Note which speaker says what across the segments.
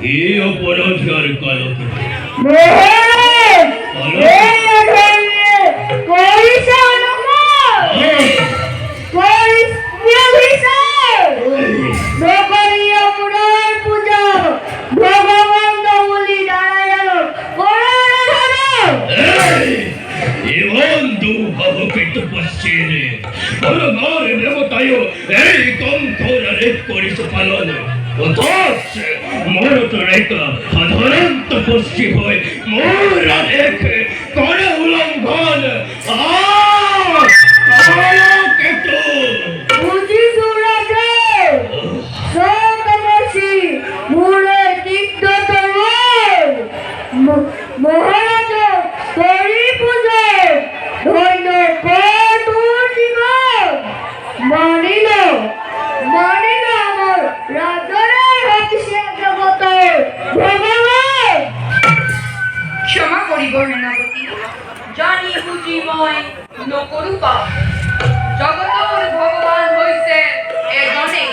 Speaker 1: এই অপরাধ আর কালো সাধারণ তপস্বী হয়ে মোরা দেখে করে উলঙ্ঘন
Speaker 2: ক্ষমা করিব সেনাপতি, জানি বুঝি মই নকরু পাপ। জগতর ভগবান হইছে এজনে,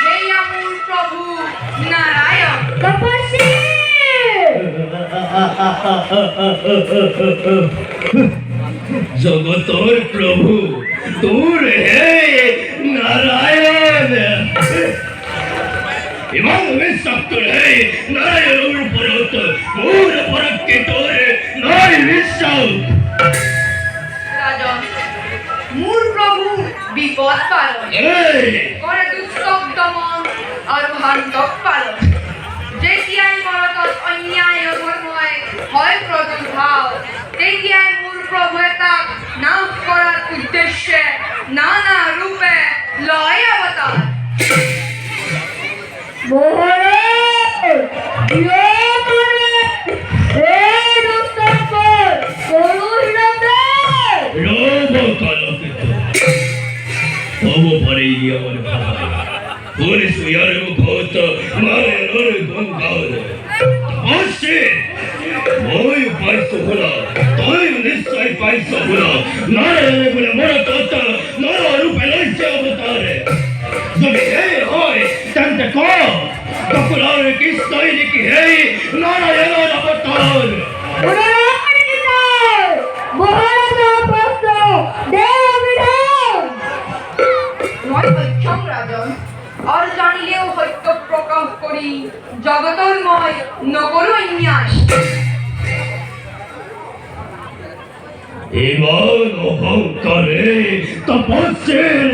Speaker 2: সেই আমূল প্রভু নারায়ণ। তপস্বী
Speaker 1: জগতর প্রভু তোর হে নারায়ণ এবং বিশ্বাক্তর হে নারায়ণের উপরত মোর পরকে তোর নয় বিশ্বাস।
Speaker 2: রাজন, মূল প্রভু বিপদ পালন করে, দুষ্টক দমন আর ভান্তক পালন। যেতিয়াই ভারতত অন্যায় অধর্ময় হয় প্রাদুর্ভাব, তেতিয়াই মূল প্রভু তাক নাশ করার উদ্দেশ্যে নানা রূপে লয় অবতার।
Speaker 1: নিশ্চয় পাইছ নারায়ণ বলে মোরা তত্ত্ব নর রূপে লইছে অবতারে। যদি হে হয় তাহলে তখন আর কৃষ্ণই নাকি হে নারায়ণের অবতার।
Speaker 2: রাজন, আর জানিলেও সত্য প্রকাশ করি, জগতর মই নকরু অন্যায়।
Speaker 1: এবার অহংকারে তপস্যের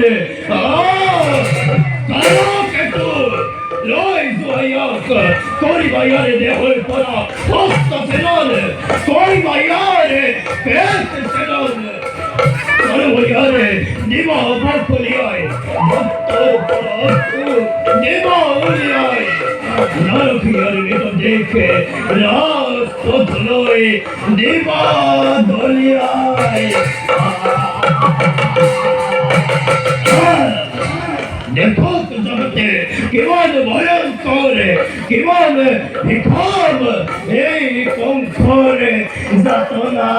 Speaker 1: করিবায়ারে দেহর পরা হস্ত সেনন করিবায়ারে পেট সেনন করিবায়ারে নিমা বকলিয়ায় ভক্তর পরাস্তু নিমা উলিয়ায় নারকিয়ার নিত দেখে রাস পথলয় নিমা দলিয়ায়। দেখো তো জগতে কেমন ভয়ঙ্কর, কেমন বিক্ষোভ এই কঙ্করে যাতনা।